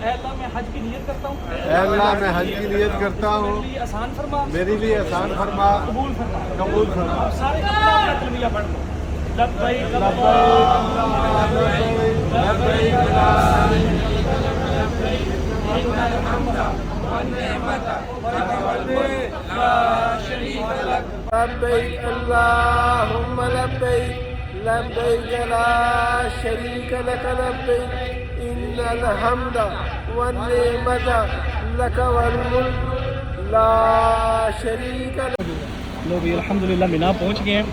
اے اللہ میں حج کی نیت کرتا ہوں، اے اللہ میں حج کی نیت کرتا ہوں، میرے لیے آسان فرما، میرے لیے آسان فرما، قبول فرما۔ قبول فرما۔ سارے اپنا تلبیہ پڑھ لو، لبیک لبیک اللہم لبیک، لبیک لا شریک لک لبیک اللہم لبیک، لبیک لا شریک لک لبیک، ان الحمد والنعمت لک والملک لا شریک لک۔ لو بھی الحمدللہ مینا پہنچ گئے ہیں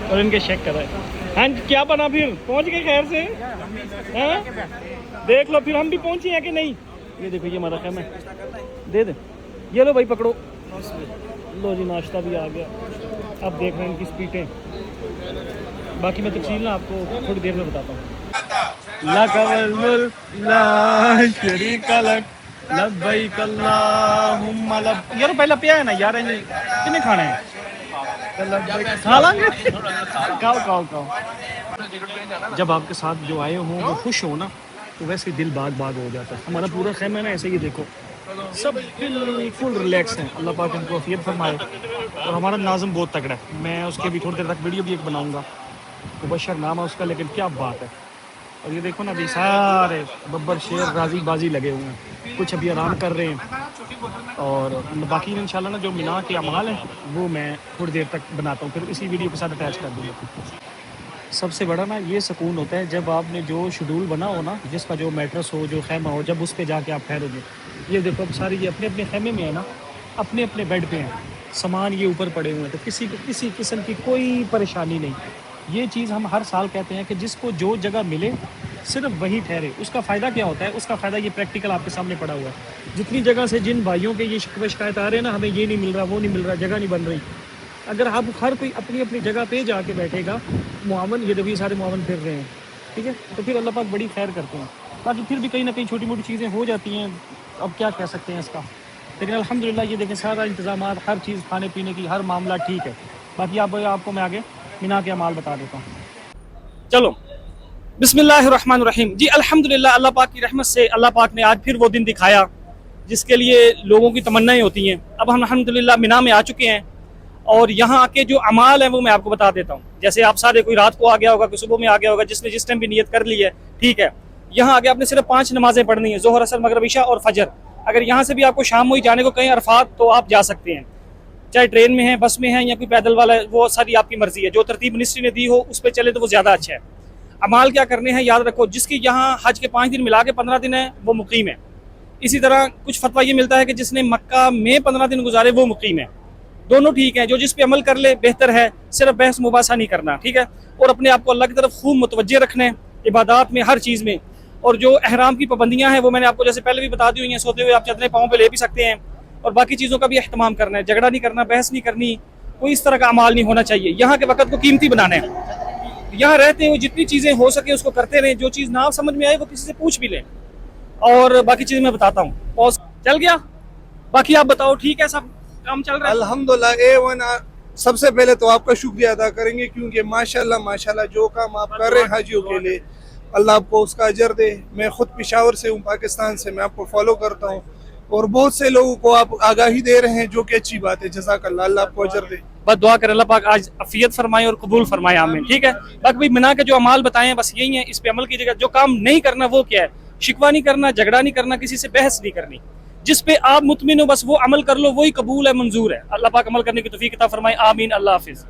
اور ان کے چیک کر رہے ہیں۔ ہاں جی کیا بنا پھر پہنچ گئے خیر سے؟ ہاں دیکھ لو پھر ہم بھی پہنچے ہیں کہ نہیں۔ یہ دیکھو یہ ہمارا خیمہ ہے، دے دیں یہ لو بھائی پکڑو۔ لو جی ناشتہ بھی آ گیا، اب دیکھ رہے ہیں ان کی سپیٹیں، باقی میں تفصیل نا آپ کو تھوڑی دیر میں بتاتا ہوں۔ لک والملک لا شریک لک لبیک اللہم لبیک۔ یار پہلا پیا ہے نا یار، کتنے کھانا ہے؟ کھا لیں گے، کھاؤ کھاؤ کھاؤ۔ جب آپ کے ساتھ جو آئے ہوں وہ خوش ہو نا تو ویسے دل باغ باغ ہو جاتا ہے۔ ہمارا پورا خیمہ ہے نا ایسے ہی دیکھو، سب بالکل ریلیکس ہیں، اللہ پاک ان کو عافیت فرمائے۔ اور ہمارا ناظم بہت تگڑا ہے، میں اس کے بھی تھوڑی دیر تک ویڈیو بھی ایک بناؤں گا، مبشر نام ہے اس کا، لیکن کیا بات ہے۔ اور یہ دیکھو نا ابھی سارے ببر شیر راضی بازی لگے ہوئے ہیں، کچھ ابھی آرام کر رہے ہیں، اور باقی انشاءاللہ نا جو مینا کے اعمال ہیں وہ میں تھوڑی دیر تک بناتا ہوں، پھر اسی ویڈیو کے ساتھ اٹیچ کر دوں گا۔ سب سے بڑا نا یہ سکون ہوتا ہے جب آپ نے جو شیڈول بنا ہو نا، جس کا جو میٹرس ہو، جو خیمہ ہو، جب اس پہ جا کے آپ ٹھہرو گے۔ یہ دیکھو اب ساری یہ اپنے اپنے خیمے میں ہے نا، اپنے اپنے بیڈ پہ ہیں، سامان یہ اوپر پڑے ہوئے ہیں، تو کسی کو کسی قسم کی کوئی پریشانی نہیں۔ یہ چیز ہم ہر سال کہتے ہیں کہ جس کو جو جگہ ملے صرف وہی ٹھہرے۔ اس کا فائدہ کیا ہوتا ہے؟ اس کا فائدہ یہ پریکٹیکل آپ کے سامنے پڑا ہوا ہے۔ جتنی جگہ سے جن بھائیوں کے یہ شکوے شکایت آ رہے ہیں نا، ہمیں یہ نہیں مل رہا، وہ نہیں مل رہا، جگہ نہیں بن رہی، اگر آپ ہر کوئی اپنی اپنی جگہ پہ جا کے بیٹھے گا، معاون یہ بھی سارے معاون پھر رہے ہیں، ٹھیک ہے، تو پھر اللہ پاک بڑی خیر کرتے ہیں۔ باقی پھر بھی کہیں نہ کہیں چھوٹی موٹی چیزیں ہو جاتی ہیں، اب کیا کہہ سکتے ہیں اس کا، لیکن الحمدللہ یہ دیکھیں سارا انتظامات، ہر چیز کھانے پینے کی، ہر معاملہ ٹھیک ہے۔ باقی آپ کو میں آگے مینا کے اعمال بتا دیتا ہوں۔ چلو بسم اللہ الرحمن الرحیم۔ جی الحمدللہ اللہ پاک کی رحمت سے اللہ پاک نے آج پھر وہ دن دکھایا جس کے لیے لوگوں کی تمنائیں ہوتی ہیں۔ اب ہم الحمدللہ مینا میں آ چکے ہیں، اور یہاں کے جو اعمال ہیں وہ میں آپ کو بتا دیتا ہوں۔ جیسے آپ سارے کوئی رات کو آ گیا ہوگا، کوئی صبح میں آ گیا ہوگا، جس نے جس ٹائم بھی نیت کر لی ہے، ٹھیک ہے، یہاں آگے آپ نے صرف 5 نمازیں پڑھنی ہیں، ظہر اثر مغرب عشاء اور فجر۔ اگر یہاں سے بھی آپ کو شام میں ہی جانے کو کہیں عرفات تو آپ جا سکتے ہیں، چاہے ٹرین میں ہیں، بس میں ہیں، یا کوئی پیدل والا ہے، وہ ساری آپ کی مرضی ہے، جو ترتیب منسٹری نے دی ہو اس پہ چلے تو وہ زیادہ اچھا ہے۔ اعمال کیا کرنے ہیں یاد رکھو، جس کی یہاں حج کے 5 دن ملا کے 15 دن ہے وہ مقیم ہے۔ اسی طرح کچھ فتویٰ یہ ملتا ہے کہ جس نے مکہ میں 15 دن گزارے وہ مقیم ہے، دونوں ٹھیک ہیں، جو جس پہ عمل کر لے بہتر ہے، صرف بحث مباحثہ نہیں کرنا، ٹھیک ہے، اور اپنے آپ کو اللہ کی طرف خوب متوجہ رکھنا ہے، عبادات میں، ہر چیز میں۔ اور جو احرام کی پابندیاں ہیں وہ میں نے آپ کو جیسے پہلے بھی بتا دی ہوئی ہیں، سوتے ہوئے آپ چدریں پاؤں پہ لے بھی سکتے ہیں، اور باقی چیزوں کا بھی اہتمام کرنا ہے، جھگڑا نہیں کرنا، بحث نہیں کرنی، کوئی اس طرح کا اعمال نہیں ہونا چاہیے۔ یہاں کے وقت کو قیمتی بنانا ہے، یہاں رہتے ہوئے جتنی چیزیں ہو سکے اس کو کرتے رہیں، جو چیز نہ سمجھ میں آئے وہ کسی سے پوچھ بھی لیں، اور باقی چیزیں میں بتاتا ہوں۔ پوز چل گیا؟ باقی آپ بتاؤ ٹھیک ہے، سب کام چل رہا ہے؟ الحمدللہ A1۔ سب سے پہلے تو آپ کا شکریہ ادا کریں گے، کیونکہ ماشاءاللہ جو کام آپ کر رہے ہیں حاجیوں کے لیے، اللہ آپ کو اس کا اجر دے۔ میں خود پشاور سے ہوں، پاکستان سے، میں آپ کو فالو کرتا ہوں، اور بہت سے لوگوں کو آپ آگاہی دے رہے ہیں، جو کہ اچھی بات ہے، جزاک اللہ، اللہ آپ کو اجر دے۔ بس دعا کریں اللہ پاک آج عافیت فرمائے اور قبول فرمائے، آمین، ٹھیک ہے۔ باقی مینا کے جو اعمال بتائیں بس یہی ہیں، اس پہ عمل کیجیے گا۔ جو کام نہیں کرنا وہ کیا ہے؟ شکوہ نہیں کرنا، جھگڑا نہیں کرنا، کسی سے بحث نہیں کرنی، جس پہ آپ مطمئن ہو بس وہ عمل کر لو، وہی قبول ہے، منظور ہے۔ اللہ پاک عمل کرنے کی توفیق عطا فرمائے، آمین، اللہ حافظ۔